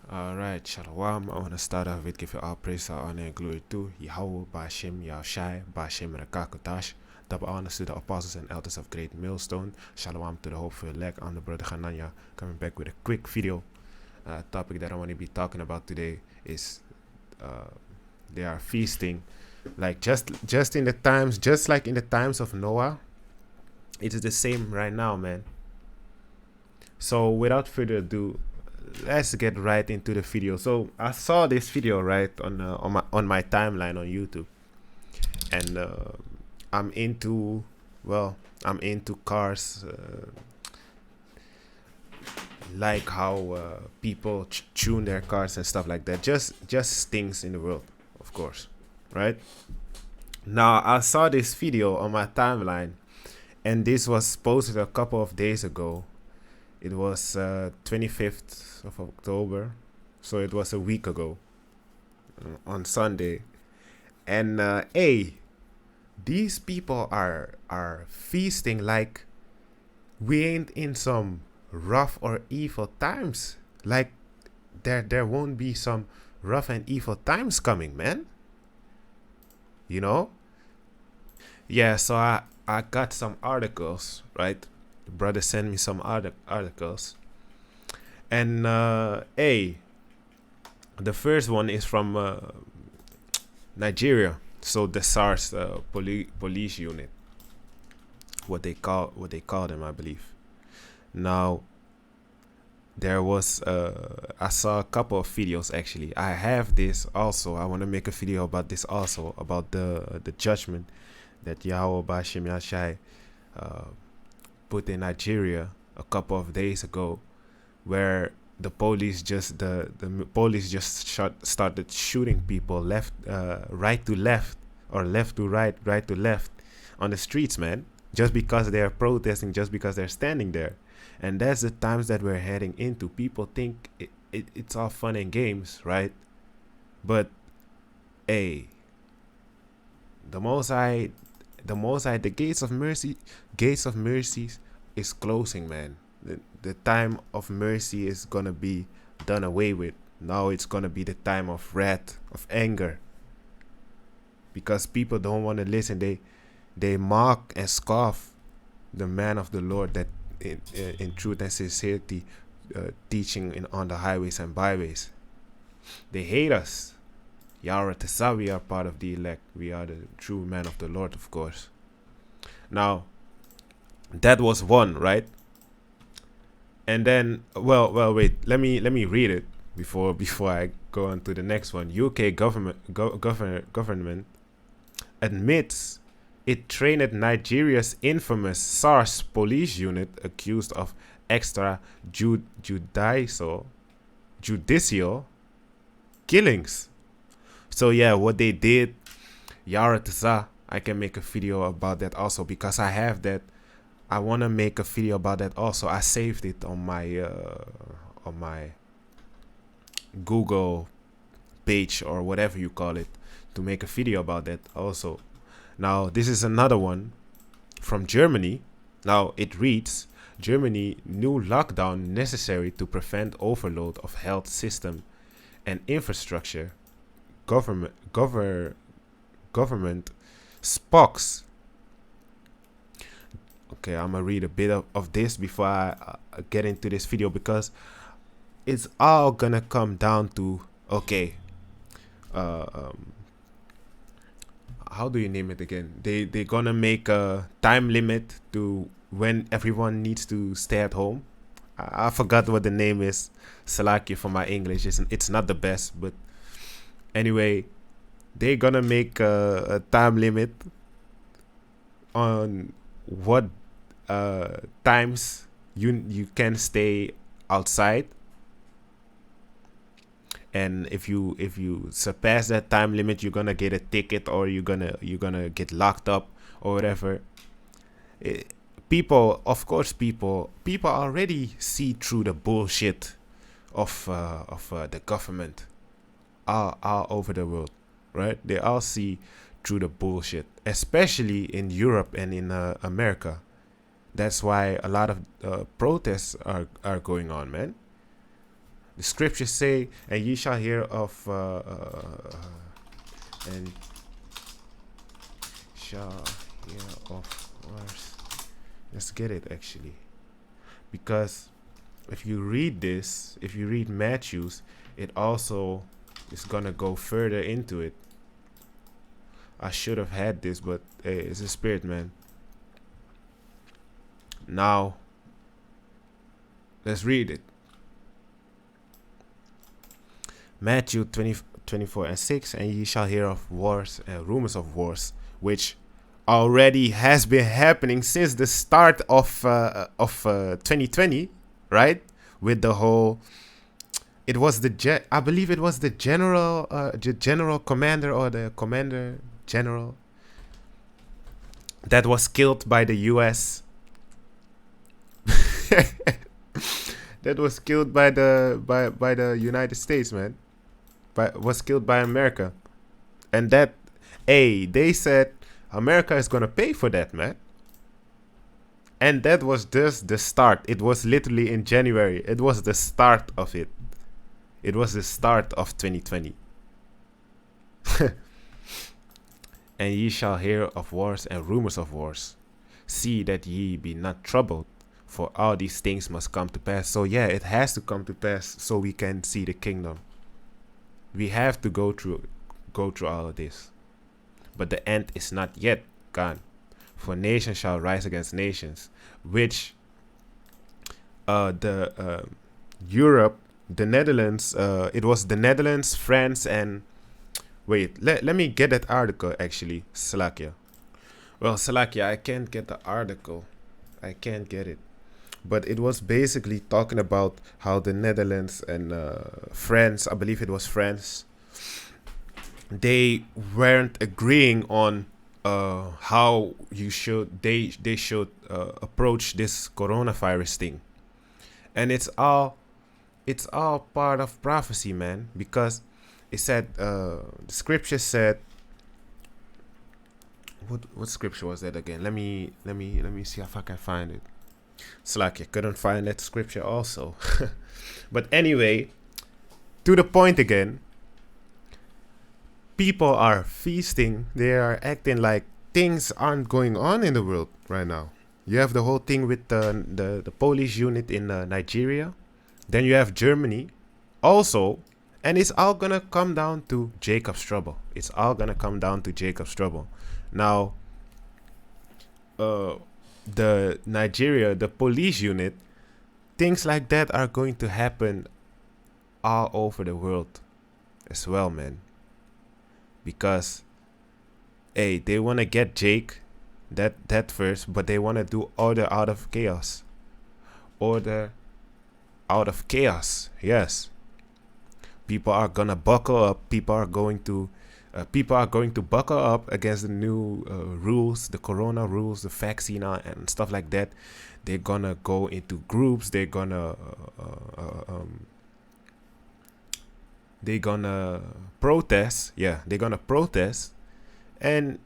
Alright, Shalom. I want to start off with give all praise, all honor, and glory to Yahweh, Ba'ashem, Yahushai, Ba'ashem, Rakakotash. Double honors to the apostles and elders of Great Millstone. Shalom to the hopeful elect. I'm the brother Hananya, coming back with a quick video. Topic that I want to be talking about today is they are feasting, like just in the times, just like in the times of Noah. It is the same right now, man. So without further ado, let's get right into the video. So I saw this video right on my timeline on YouTube, and I'm into I'm into cars, like how people tune their cars and stuff like that. Just things in the world, of course, right? Now I saw this video on my timeline, and this was posted a couple of days ago. It was 25th of October, so it was a week ago, on Sunday. And hey, these people are feasting like we ain't in some rough or evil times. Like there won't be some rough and evil times coming, man. You know? Yeah, so I got some articles, right? The brother sent me some articles. And hey, the first one is from Nigeria. So the SARS police unit, what they call them, I believe. Now there was I saw a couple of videos actually. I have this also. I want to make a video about this also, about the judgment that Yahweh Ba'ashem Yashai put in Nigeria a couple of days ago, where the police just started shooting people right to left, or left to right, right to left on the streets, man, just because they're protesting, just because they're standing there. And that's the times that we're heading into. People think it's all fun and games, right? But hey, the the gates of mercies is closing, man. The time of mercy is gonna be done away with. Now it's gonna be the time of wrath, of anger, because people don't want to listen. They mock and scoff the man of the Lord that in truth and sincerity teaching on the highways and byways. They hate us. YASHARAHLA, we are part of the elect. We are the true man of the Lord, of course. Now, that was one, right? And then, wait. Let me read it before I go on to the next one. UK government admits it trained Nigeria's infamous SARS police unit accused of judicial killings. So yeah, what they did, YASHARAHLA, I can make a video about that also, because I have that. I want to make a video about that also. I saved it on my Google page, or whatever you call it, to make a video about that also. Now this is another one from Germany. Now it reads: Germany new lockdown necessary to prevent overload of health system and infrastructure. Government spokes. Okay, I'm gonna read a bit of this before I get into this video, because it's all gonna come down to, okay, how do you name it again? They're gonna make a time limit to when everyone needs to stay at home. I forgot what the name is. Salaki for my English. It's not the best, but anyway, they're gonna make a time limit on what times you can stay outside, and if you surpass that time limit, you're gonna get a ticket, or you're gonna get locked up or whatever. People already see through the bullshit of the government all over the world, right? They all see through the bullshit, especially in Europe and in America. That's why a lot of protests are going on, man. The scriptures say, and ye shall hear of and shall hear of wars. Let's get it actually, because if you read this, if you read Matthew's, it also is gonna go further into it. I should have had this, but hey, it's a spirit, man. Now let's read it. Matthew 24:6, and ye shall hear of wars and rumors of wars, which already has been happening since the start of 2020, right? With the whole, it was I believe it was the general commander, or the commander general, that was killed by the US. That was killed by the United States, man. Was killed by America. And that, they said America is gonna pay for that, man. And that was just the start. It was literally in January. It was the start of it. It was the start of 2020. And ye shall hear of wars and rumors of wars. See that ye be not troubled, for all these things must come to pass. So yeah, it has to come to pass so we can see the kingdom. We have to go through all of this. But the end is not yet gone. For nation shall rise against nations, which Europe, the Netherlands, it was the Netherlands, France, and wait, let me get that article actually, Salakia. Well, Salakia, I can't get the article. I can't get it. But it was basically talking about how the Netherlands and France, I believe it was France, they weren't agreeing on how they should approach this coronavirus thing. And it's all part of prophecy, man, because it said, the scripture said, what scripture was that again? Let me see if I can find it. It's like I couldn't find that scripture also. But anyway, to the point again, people are feasting. They are acting like things aren't going on in the world right now. You have the whole thing with the police unit in Nigeria. Then you have Germany also. And it's all going to come down to Jacob's trouble. It's all going to come down to Jacob's trouble. Now, the Nigeria, the police unit, things like that are going to happen all over the world as well, man. Because, they want to get Jake, that first, but they want to do order out of chaos. Order out of chaos, yes. People are gonna buckle up. People are going to buckle up against the new rules, the corona rules, the vaccine and stuff like that. They're gonna go into groups. They're gonna protest. Yeah, they're gonna protest. And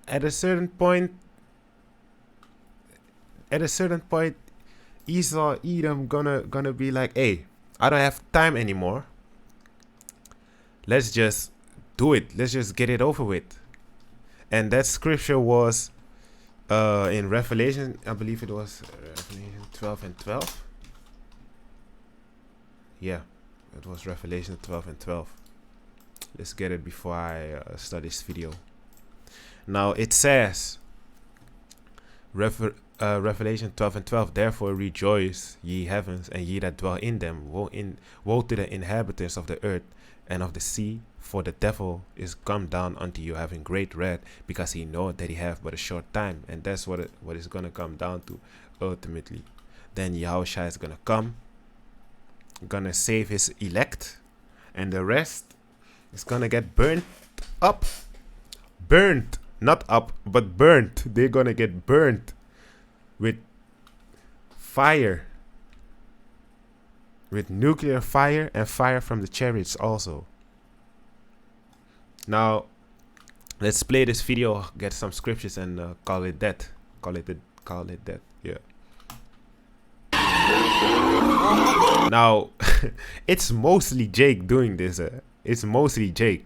at a certain point, Esau, Edom gonna be like, hey, I don't have time anymore. Let's just do it. Let's just get it over with. And that scripture was in Revelation. I believe it was Revelation 12:12. Yeah, it was Revelation 12:12. Let's get it before I start this video. Now it says, Revelation 12:12. Therefore rejoice, ye heavens, and ye that dwell in them. Woe to the inhabitants of the earth and of the sea, for the devil is come down unto you having great wrath, because he knoweth that he have but a short time. And that's what it's going to come down to ultimately. Then Yahushua is going to come, going to save his elect, and the rest is going to get burnt up. Burnt, not up, but burnt. They're going to get burnt with fire, with nuclear fire and fire from the chariots also. Now, let's play this video, get some scriptures, and call it that. Call it that. Yeah. Now, It's mostly Jake doing this. It's mostly Jake.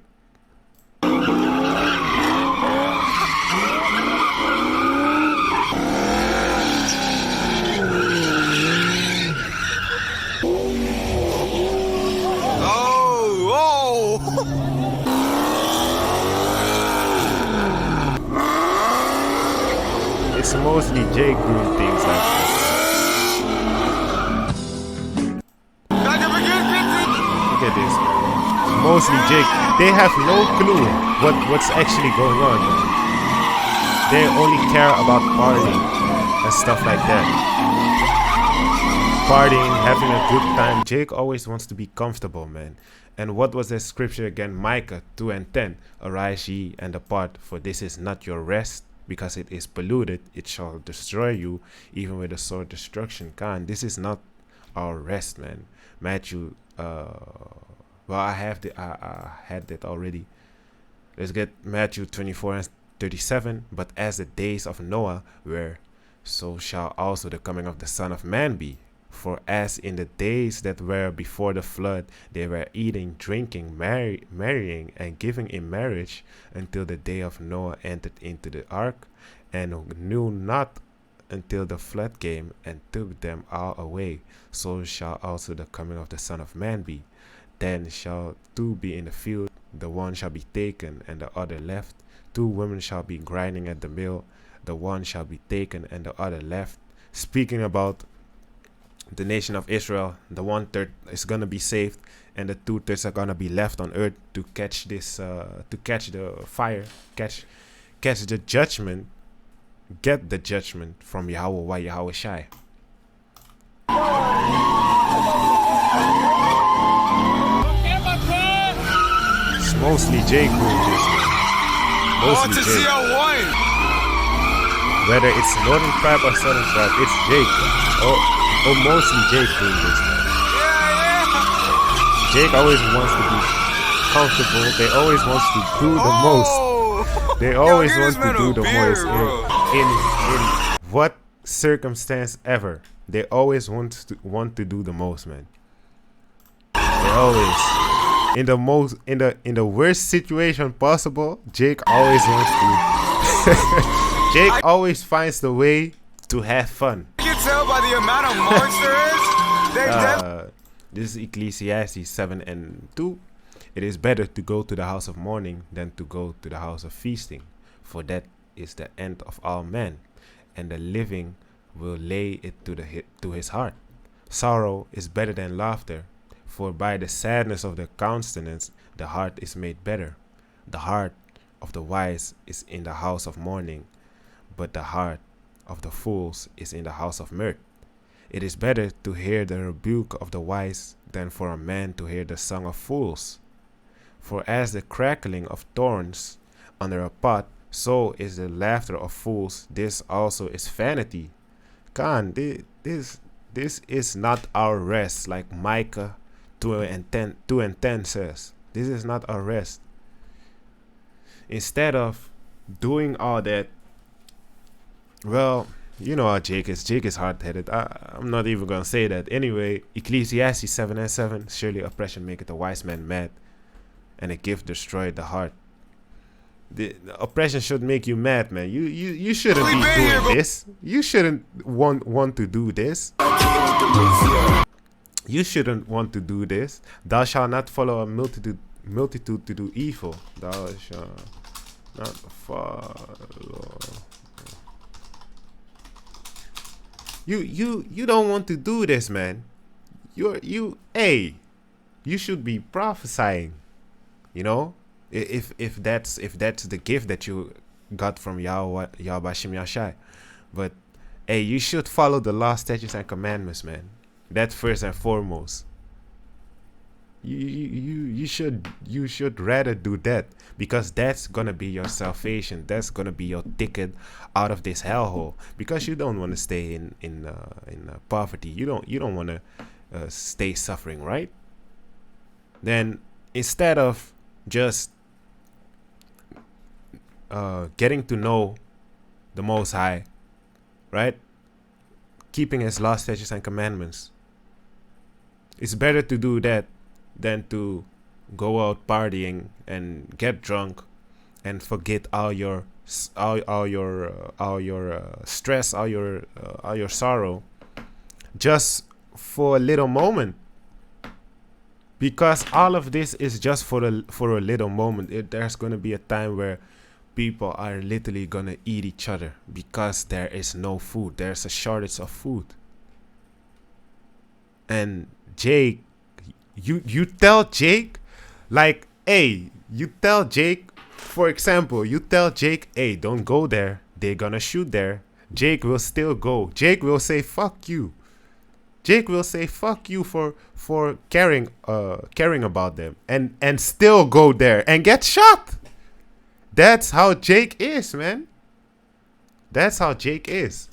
It's mostly Jake doing things like this. Look at this, man. It's mostly Jake. They have no clue what's actually going on, man. They only care about partying and stuff like that. Partying, having a good time. Jake always wants to be comfortable, man. And what was the scripture again? Micah 2:10. Arise ye and depart, for this is not your rest, because it is polluted. It shall destroy you, even with a sword destruction. Khan, this is not our rest, man. Matthew, well, I had that already. Let's get Matthew 24:37. But as the days of Noah were, so shall also the coming of the Son of Man be. For as in the days that were before the flood, they were eating, drinking, marrying, and giving in marriage, until the day of Noah entered into the ark, and knew not until the flood came and took them all away. So shall also the coming of the Son of Man be. Then shall two be in the field, the one shall be taken and the other left. Two women shall be grinding at the mill, the one shall be taken and the other left. Speaking about the nation of Israel, the 1/3 is gonna be saved, and the 2/3 are gonna be left on earth to catch this, to catch the fire, catch the judgment, get the judgment from Yahweh Yahawashi. It's mostly Jake doing this. Mostly Jake. Whether it's Northern Tribe or Southern Tribe, it's Jake. Or mostly Jake doing this, man. Jake always wants to be comfortable. They always wants to do the most. They always want to do the most in what circumstance ever. They always want to do the most, man. They always in the worst situation possible. Jake always wants to. Jake always finds the way to have fun. You can tell by the amount of monsters. This is Ecclesiastes 7:2. It is better to go to the house of mourning than to go to the house of feasting, for that is the end of all men, and the living will lay it to his heart. Sorrow is better than laughter, for by the sadness of the countenance the heart is made better. The heart of the wise is in the house of mourning, but the heart of the fools is in the house of mirth. It is better to hear the rebuke of the wise than for a man to hear the song of fools. For as the crackling of thorns under a pot, so is the laughter of fools. This also is vanity. Khan, this is not our rest, like Micah 2:10 says. This is not our rest. Instead of doing all that, well, you know how Jake is. Jake is hard-headed. I'm not even going to say that. Anyway, Ecclesiastes 7:7. Surely oppression maketh a wise man mad, and a gift destroyeth the heart. The oppression should make you mad, man. You shouldn't be doing this. You shouldn't want to do this. You shouldn't want to do this. Thou shalt not follow a multitude to do evil. Thou shalt not follow. You don't want to do this, man. You should be prophesying. You know, if that's the gift that you got from Yahweh Shemiashai. But hey, you should follow the law, statutes, and commandments, man. That's first and foremost. You should rather do that, because that's gonna be your salvation. That's gonna be your ticket out of this hellhole. Because you don't want to stay in poverty. You don't want to stay suffering, right? Then instead of just getting to know the Most High, right? Keeping His law, statutes, and commandments. It's better to do that than to go out partying and get drunk and forget all your stress, all your sorrow, just for a little moment. Because all of this is just for a little moment. There's gonna be a time where people are literally gonna eat each other because there is no food. There's a shortage of food. And Jake, you tell Jake, like, hey, you tell Jake, for example, you tell Jake, hey, don't go there. They're gonna shoot there. Jake will still go. Jake will say, fuck you. Jake will say, fuck you for caring about them and still go there and get shot. That's how Jake is, man. That's how Jake is.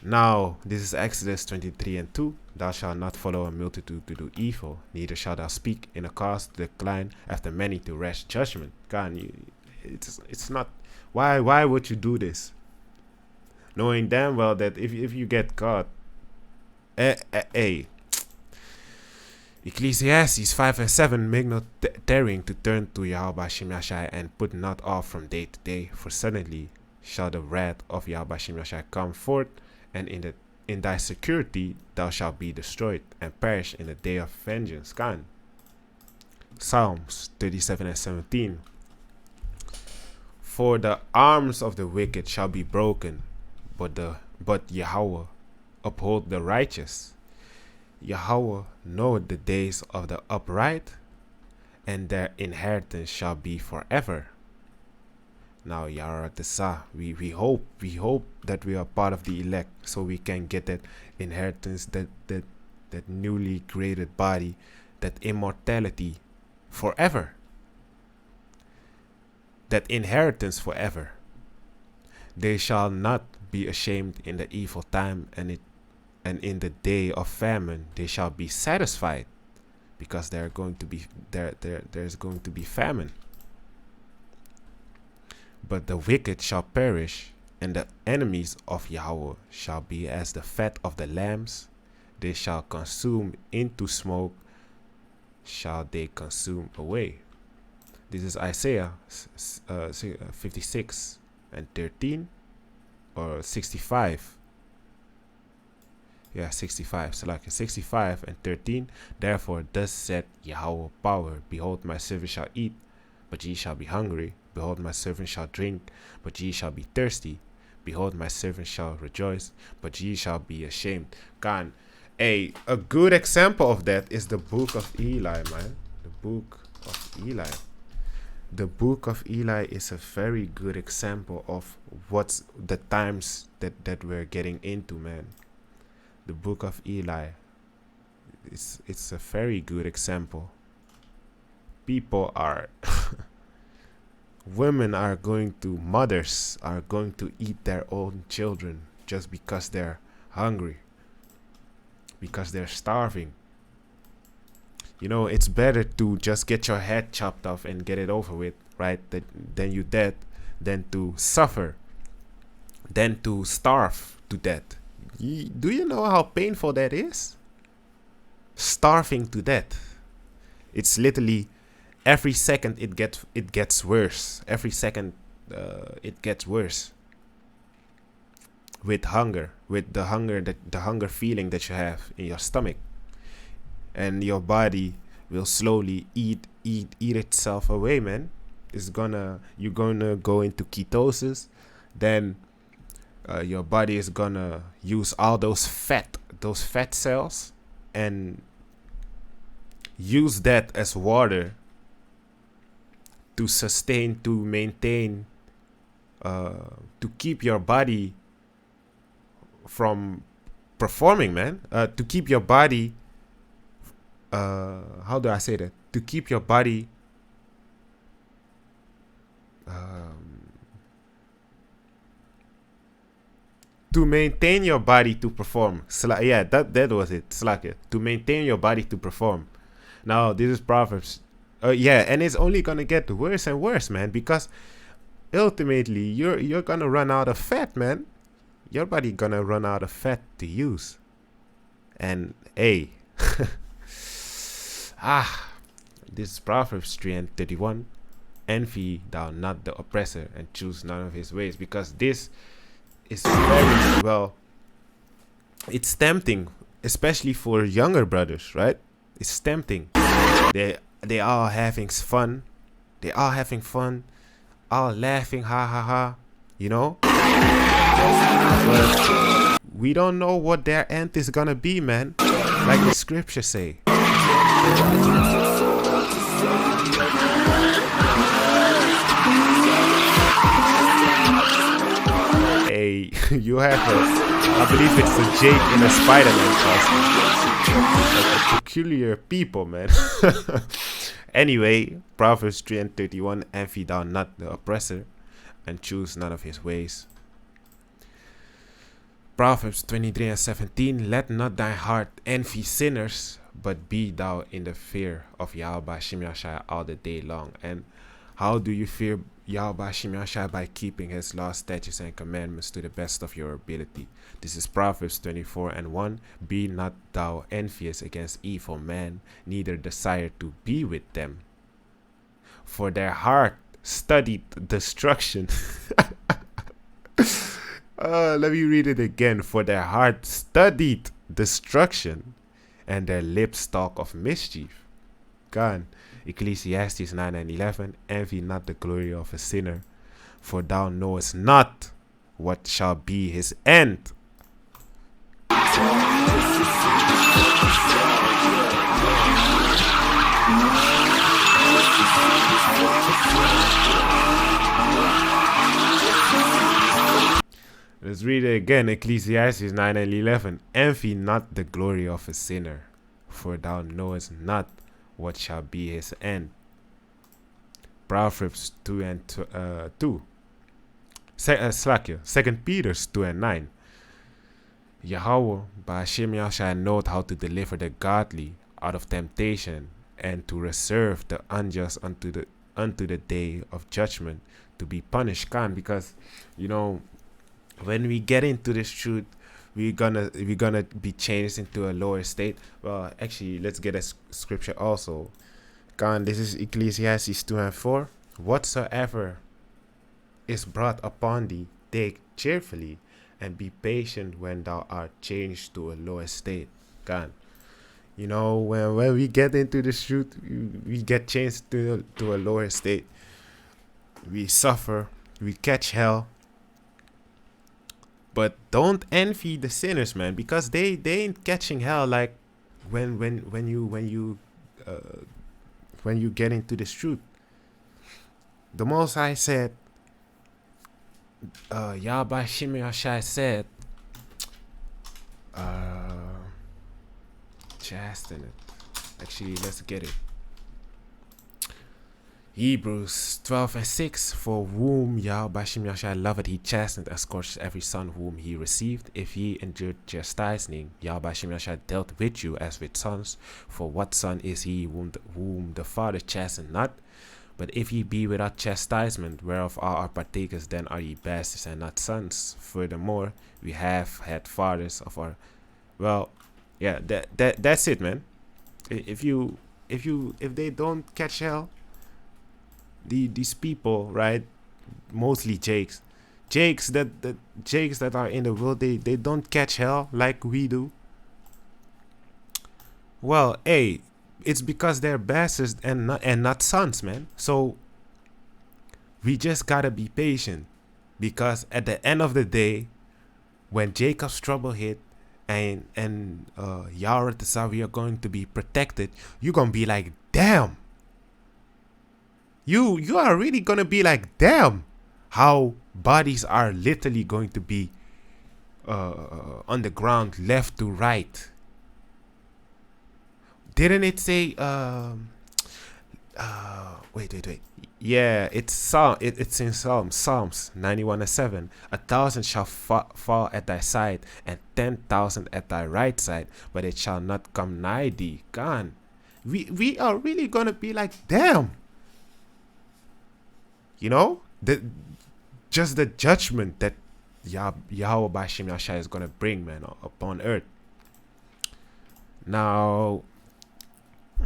Now, this is Exodus 23:2. Thou shalt not follow a multitude to do evil, neither shalt thou speak in a cause to decline after many to rash judgment. God, it's not. Why would you do this? Knowing damn well that if you get caught, Ecclesiastes 5:7, make no daring to turn to Yahweh Shemashai and put not off from day to day, for suddenly shall the wrath of Yahweh Shemashai come forth, and in thy security thou shalt be destroyed and perish in the day of vengeance. Gone. Psalms 37:17. For the arms of the wicked shall be broken, but Yahweh uphold the righteous. Yahweh knoweth the days of the upright, and their inheritance shall be forever. Now, Yaratasa, we hope that we are part of the elect, so we can get that inheritance, that newly created body, that immortality forever, that inheritance forever. They shall not be ashamed in the evil time, and in the day of famine they shall be satisfied, because there's going to be famine. But the wicked shall perish, and the enemies of Yahweh shall be as the fat of the lambs. They shall consume into smoke, shall they consume away. This is Isaiah 56:13, or 65. Yeah, 65. So like 65:13. Therefore, thus said Yahweh power, behold, my servant shall eat, but ye shall be hungry. Behold, my servant shall drink, but ye shall be thirsty. Behold, my servant shall rejoice, but ye shall be ashamed. God, a good example of that is the book of Eli, man. The book of Eli. The book of Eli is a very good example of what's the times that we're getting into, man. The book of Eli, it's a very good example. People are mothers are going to eat their own children just because they're hungry, because they're starving. You know, it's better to just get your head chopped off and get it over with, right? Then you dead, than to suffer, than to starve to death. Do you know how painful that is? Starving to death. It's literally every second it gets worse. Every second it gets worse. With hunger, with the hunger feeling that you have in your stomach, and your body will slowly eat itself away, man. You're gonna go into ketosis, then your body is gonna use all those fat cells and use that as water to sustain, to maintain, to keep your body from performing, man. To keep your body, how do I say that? To keep your body to maintain your body to perform. Yeah, that was it. To maintain your body to perform. Now, this is Proverbs. Yeah, and it's only gonna get worse and worse, man, because ultimately you're gonna run out of fat, man. Your body gonna run out of fat to use. And hey, This is Proverbs 3 and 31. Envy thou not the oppressor, and choose none of his ways. Because this is very, well, it's tempting, especially for younger brothers, right? It's tempting. They are having fun. They are having fun. All laughing, ha ha ha. You know? But we don't know what their end is gonna be, man. Like the scriptures say. Hey, you have I believe it's a Jake in a Spider-Man costume. Like a peculiar people, man. Anyway, Proverbs 3 and 31, envy thou not the oppressor, and choose none of his ways. Proverbs 23 and 17, let not thy heart envy sinners, but be thou in the fear of Yahweh Shemiah all the day long. And how do you fear Yahweh Shemiah? By keeping his laws, statutes, and commandments to the best of your ability. This is Proverbs 24 and 1. Be not thou envious against evil men, neither desire to be with them. For their heart studied destruction. Let me read it again. For their heart studied destruction, and their lips talk of mischief. Gone. Ecclesiastes 9 and 11. Envy not the glory of a sinner, for thou knowest not what shall be his end. Let's read it again. Ecclesiastes 9 and 11. Envy not the glory of a sinner, for thou knowest not what shall be his end. Proverbs 2 and 2. Second Peter 2 and 9. Yahweh by Shemiah shall know how to deliver the godly out of temptation, and to reserve the unjust unto the day of judgment, to be punished. Because you know, when we get into this truth, we're gonna be changed into a lower state. Well, actually, let's get a scripture also. This is Ecclesiastes 2 and 4. Whatsoever is brought upon thee, take cheerfully, and be patient when thou art changed to a lower state. You know, when we get into this truth, we get changed to a lower state. We suffer, we catch hell. But don't envy the sinners, man, because they ain't catching hell like when you get into this truth. The Most High said, Yahweh Shemiah said, chasten it. Actually, let's get it. Hebrews 12 and 6. For whom Yahweh Shemiah loveth, he chastened and scourged every son whom he received. If ye endured chastising, Yahweh Shemiah dealt with you as with sons. For what son is he whom the father chastened not? But if ye be without chastisement, whereof all are partakers, then are ye bastards and not sons. Furthermore, we have had fathers of our... Well, yeah, that's it, man. If they don't catch hell, these people, right? Mostly Jakes that are in the world, they don't catch hell like we do. Well, hey, it's because they're bastards and not sons, man. So we just gotta be patient, because at the end of the day, when Jacob's trouble hit and Yahweh we are going to be protected, you're gonna be like, damn. You are really gonna be like, damn, how bodies are literally going to be on the ground left to right. Didn't it say wait. Yeah, it's in Psalms 91 and 7. 1,000 shall fall at thy side, and 10,000 at thy right side, but it shall not come nigh thee. Gone. We are really gonna be like, damn. You know, just the judgment that Yahweh by Shemiah is gonna bring, man, upon earth. Now,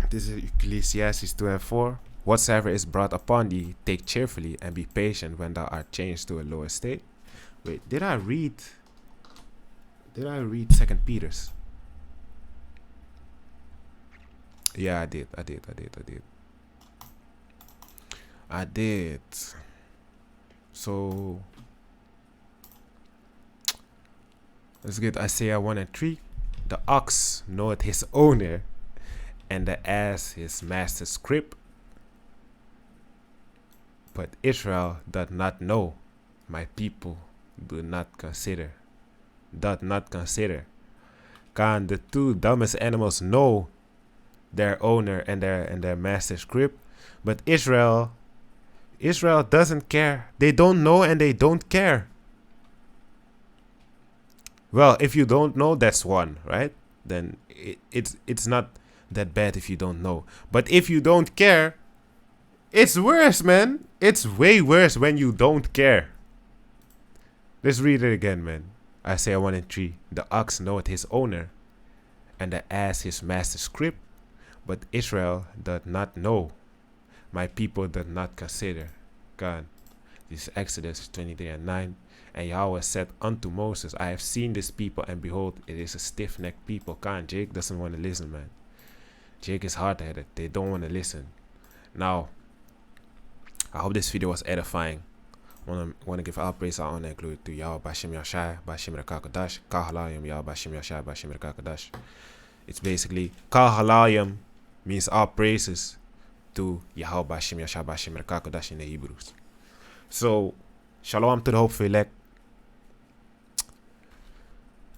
This is Ecclesiastes 2 and 4. Whatsoever is brought upon thee, take cheerfully, and be patient when thou art changed to a lower state. Wait, did I read 2nd Peter's? Yeah, I did. So let's get Isaiah 1 and 3. The ox knoweth his owner, and the ass his master's scrip. But Israel doth not know, my people doth not consider. Can the two dumbest animals know their owner and their master's scrip? But Israel doesn't care. They don't know and they don't care. Well, if you don't know, that's one, right? Then it's not that bad if you don't know. But if you don't care, it's worse, man. It's way worse when you don't care. Let's read it again, man. Isaiah 1 and 3. The ox knoweth his owner, and the ass his master's scrip. But Israel doth not know, my people doth not consider. God. This is Exodus 23 and 9. And Yahweh said unto Moses, I have seen this people, and behold, it is a stiff-necked people. God, Jake doesn't want to listen, man. Jake is hard-headed. They don't want to listen. Now, I hope this video was edifying. Want to give all praise, honor, and glory to Yahweh Bashim Yashai, Bashim Rakakadash, Kahalayim Yahweh Bashim Yashai, Bashim Rakakadash. It's basically Kahalayim means all praises to Yahweh Bashim Yashai, Bashim Rakakadash in the Hebrews. So, shalom to the hopeful elect.